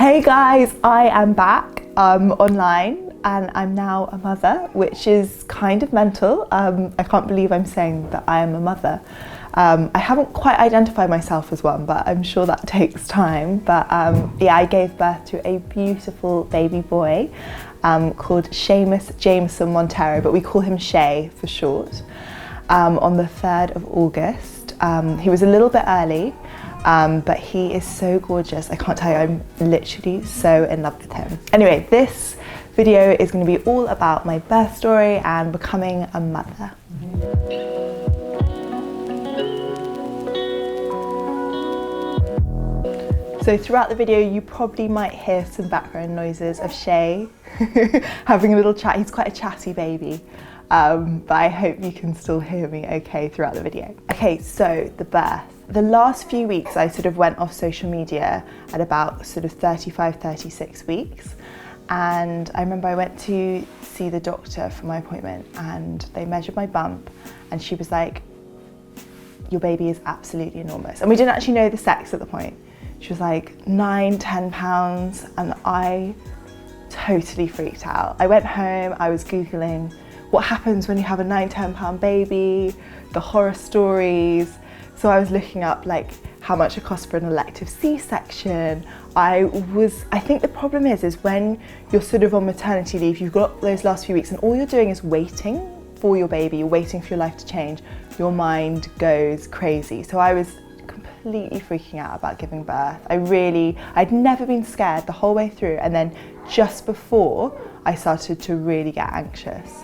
Hey guys, I am back online and I'm now a mother, which is kind of mental. I can't believe I'm saying that I am a mother. I haven't quite identified myself as one, but I'm sure that takes time. But yeah, I gave birth to a beautiful baby boy called Seamus Jameson Montero, but we call him Shay for short, on the 3rd of August. He was a little bit early, but he is so gorgeous. I can't tell you, I'm literally so in love with him. Anyway, this video is going to be all about my birth story and becoming a mother. So throughout the video, you probably might hear some background noises of Shay having a little chat. He's quite a chatty baby, but I hope you can still hear me okay throughout the video. Okay, so the birth. The last few weeks, I sort of went off social media at about sort of 35, 36 weeks. And I remember I went to see the doctor for my appointment and they measured my bump and she was like, your baby is absolutely enormous. And we didn't actually know the sex at the point. She was like 9, 10 pounds, and I totally freaked out. I went home, I was Googling what happens when you have a 9, 10 pound baby, the horror stories. So I was looking up like how much it costs for an elective C-section. I think the problem is when you're sort of on maternity leave, you've got those last few weeks and all you're doing is waiting for your baby, you're waiting for your life to change, your mind goes crazy. So I was completely freaking out about giving birth. I'd never been scared the whole way through, and then just before I started to really get anxious.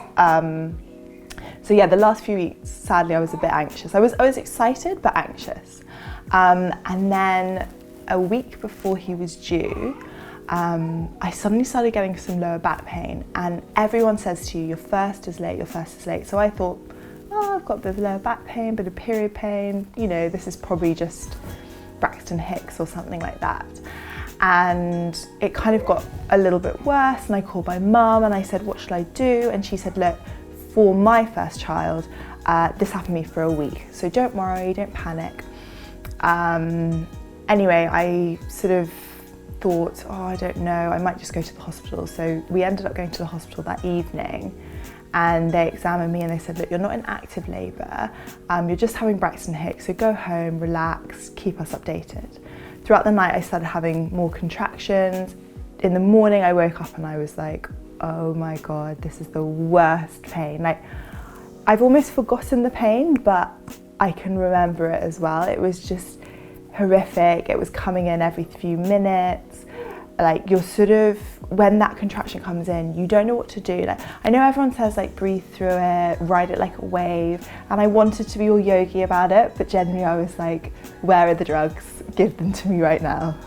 So yeah, the last few weeks, sadly, I was a bit anxious. I was excited, but anxious. And then a week before he was due, I suddenly started getting some lower back pain, and everyone says to you, your first is late, your first is late. So I thought, oh, I've got a bit of lower back pain, bit of period pain, you know, this is probably just Braxton Hicks or something like that. And it kind of got a little bit worse, and I called my mum and I said, what should I do? And she said, look, for my first child, this happened to me for a week, so don't worry, don't panic. Anyway, I sort of thought, oh, I don't know, I might just go to the hospital. So we ended up going to the hospital that evening, and they examined me and they said, look, you're not in active labour, you're just having Braxton Hicks, so go home, relax, keep us updated. Throughout the night I started having more contractions. In the morning I woke up and I was like, oh my God, this is the worst pain. Like, I've almost forgotten the pain, but I can remember it as well. It was just horrific. It was coming in every few minutes. Like, you're sort of, when that contraction comes in, you don't know what to do. Like, I know everyone says like breathe through it, ride it like a wave, and I wanted to be all yogi about it, but generally I was like, where are the drugs? Give them to me right now.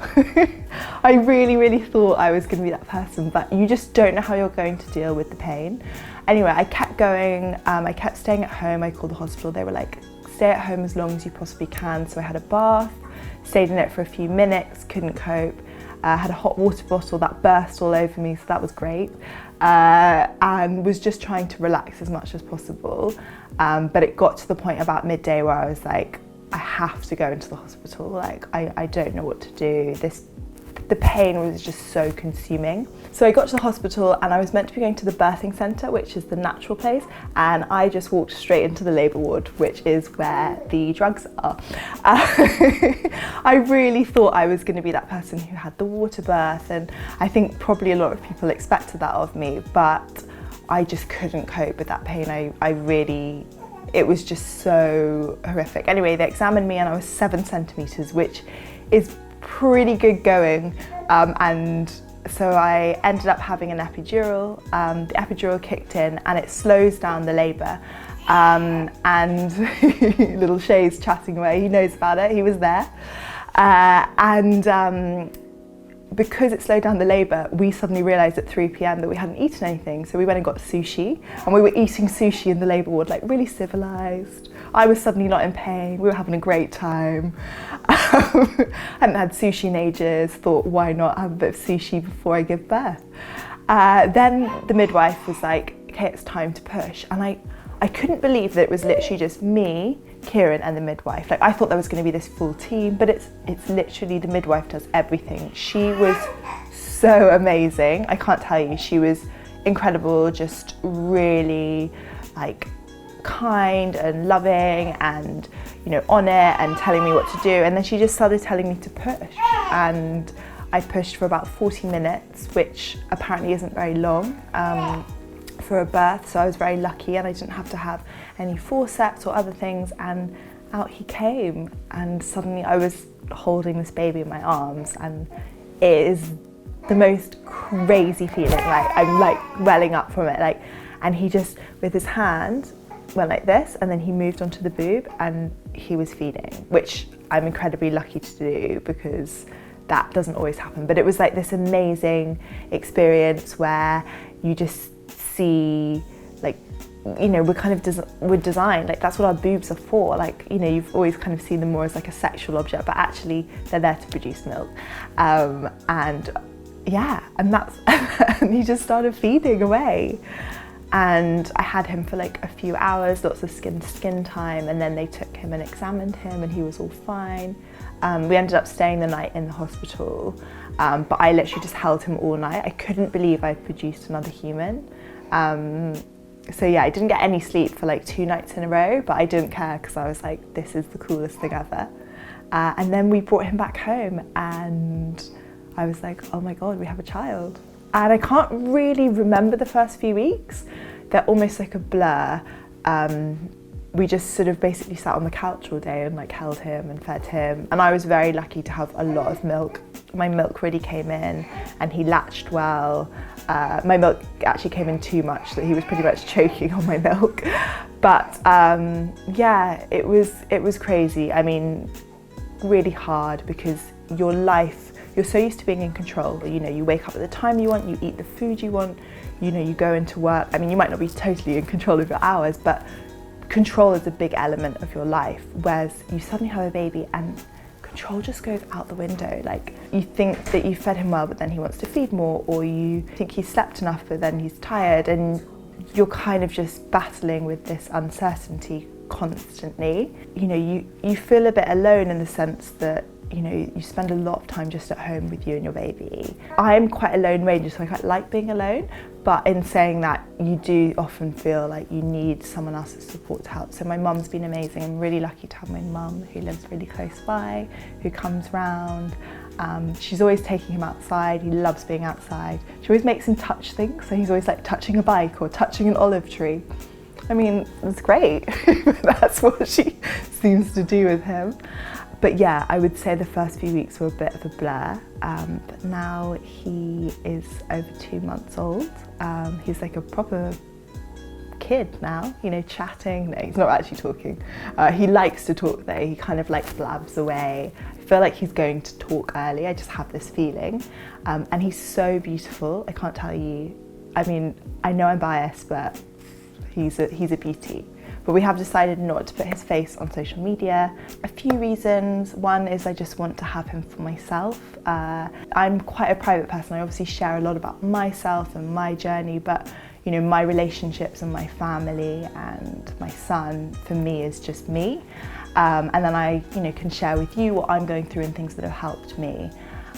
I really thought I was gonna be that person, but you just don't know how you're going to deal with the pain. Anyway, I kept going, I kept staying at home. I called the hospital, they were like, stay at home as long as you possibly can. So I had a bath, stayed in it for a few minutes, couldn't cope. Had a hot water bottle that burst all over me, so that was great, and was just trying to relax as much as possible, but it got to the point about midday where I was like, I have to go into the hospital. Like, I don't know what to do. The pain was just so consuming. So I got to the hospital and I was meant to be going to the birthing centre, which is the natural place, and I just walked straight into the labour ward, which is where the drugs are. I really thought I was going to be that person who had the water birth, and I think probably a lot of people expected that of me, but I just couldn't cope with that pain. It was just so horrific. Anyway, they examined me and I was 7 centimetres, which is pretty good going, and so I ended up having an epidural. The epidural kicked in and it slows down the labour, and little Shay's chatting away, he knows about it, he was there, and because it slowed down the labour, we suddenly realised at 3 p.m. that we hadn't eaten anything, so we went and got sushi, and we were eating sushi in the labour ward, like really civilised. I was suddenly not in pain, we were having a great time. Hadn't had sushi in ages, thought why not have a bit of sushi before I give birth. Then the midwife was like, okay, it's time to push, and I couldn't believe that it was literally just me, Kieran and the midwife. Like, I thought there was going to be this full team, but it's literally the midwife does everything. She was so amazing. I can't tell you, she was incredible, just really like kind and loving and, you know, on it and telling me what to do. And then she just started telling me to push, and I pushed for about 40 minutes, which apparently isn't very long for a birth. So I was very lucky and I didn't have to have any forceps or other things, and out he came. And suddenly I was holding this baby in my arms, and it is the most crazy feeling. Like I'm like welling up from it. Like, and he just, with his hand, went like this, and then he moved onto the boob and he was feeding, which I'm incredibly lucky to do because that doesn't always happen. But it was like this amazing experience where you just see, like, you know, we're designed, like that's what our boobs are for. Like, you know, you've always kind of seen them more as like a sexual object, but actually they're there to produce milk. And yeah, and that's, and he just started feeding away. And I had him for like a few hours, lots of skin to skin time, and then they took him and examined him and he was all fine. We ended up staying the night in the hospital, but I literally just held him all night. I couldn't believe I'd produced another human. So yeah, I didn't get any sleep for like 2 nights in a row, but I didn't care because I was like, this is the coolest thing ever. And then we brought him back home and I was like, oh my God, we have a child. And I can't really remember the first few weeks. They're almost like a blur. We just sort of basically sat on the couch all day and like held him and fed him. And I was very lucky to have a lot of milk. My milk really came in and he latched well. My milk actually came in too much, so he was pretty much choking on my milk. But yeah, it was crazy. I mean, really hard because your life, you're so used to being in control. You know, you wake up at the time you want, you eat the food you want, you know, you go into work. I mean, you might not be totally in control of your hours, but control is a big element of your life. Whereas you suddenly have a baby and control just goes out the window. Like, you think that you fed him well, but then he wants to feed more, or you think he slept enough, but then he's tired, and you're kind of just battling with this uncertainty constantly. You know, you feel a bit alone in the sense that, you know, you spend a lot of time just at home with you and your baby. I'm quite a lone ranger, so I quite like being alone, but in saying that, you do often feel like you need someone else's support to help. So my mum's been amazing. I'm really lucky to have my mum who lives really close by, who comes round. She's always taking him outside. He loves being outside. She always makes him touch things, so he's always like touching a bike or touching an olive tree. I mean, it's great. That's what she seems to do with him. But yeah, I would say the first few weeks were a bit of a blur, but now he is over 2 months old. He's like a proper kid now, you know, chatting. No, he's not actually talking. He likes to talk though, he kind of like blabs away. I feel like he's going to talk early, I just have this feeling. And he's so beautiful, I can't tell you. I mean, I know I'm biased, but he's a beauty. But we have decided not to put his face on social media. A few reasons. One is I just want to have him for myself. I'm quite a private person. I obviously share a lot about myself and my journey, but you know, my relationships and my family and my son, for me, is just me. And then I, you know, can share with you what I'm going through and things that have helped me.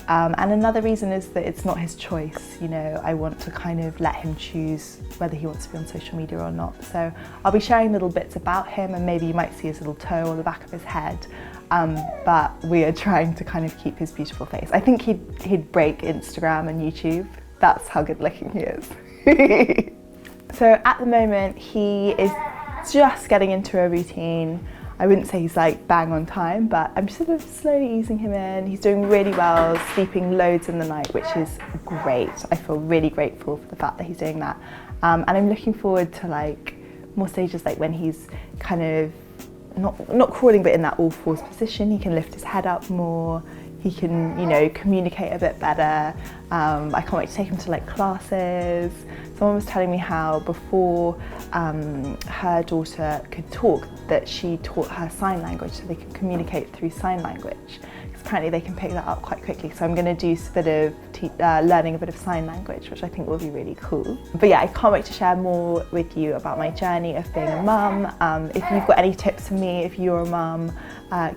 And another reason is that it's not his choice. You know, I want to kind of let him choose whether he wants to be on social media or not. So I'll be sharing little bits about him, and maybe you might see his little toe or the back of his head. But we are trying to kind of keep his beautiful face. I think he'd break Instagram and YouTube. That's how good looking he is. So at the moment, he is just getting into a routine. I wouldn't say he's like bang on time, but I'm sort of slowly easing him in. He's doing really well, sleeping loads in the night, which is great. I feel really grateful for the fact that he's doing that. And I'm looking forward to like more stages, like when he's kind of not crawling, but in that all fours position. He can lift his head up more. He can, you know, communicate a bit better. I can't wait to take him to like classes. Someone was telling me how before her daughter could talk, that she taught her sign language so they could communicate through sign language. Because apparently they can pick that up quite quickly. So I'm going to do a bit of learning a bit of sign language, which I think will be really cool. But yeah, I can't wait to share more with you about my journey of being a mum. If you've got any tips for me, if you're a mum,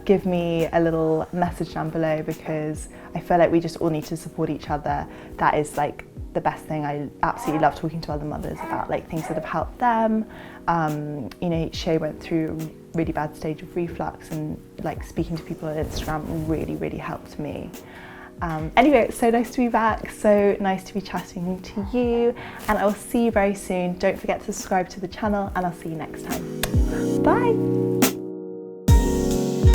give me a little message down below, because I feel like we just all need to support each other. That is like the best thing. I absolutely love talking to other mothers about like things that have helped them. You know, Shay went through a really bad stage of reflux, and like speaking to people on Instagram really helped me. Anyway, it's so nice to be back, so nice to be chatting to you, and I will see you very soon. Don't forget to subscribe to the channel, and I'll see you next time. Bye!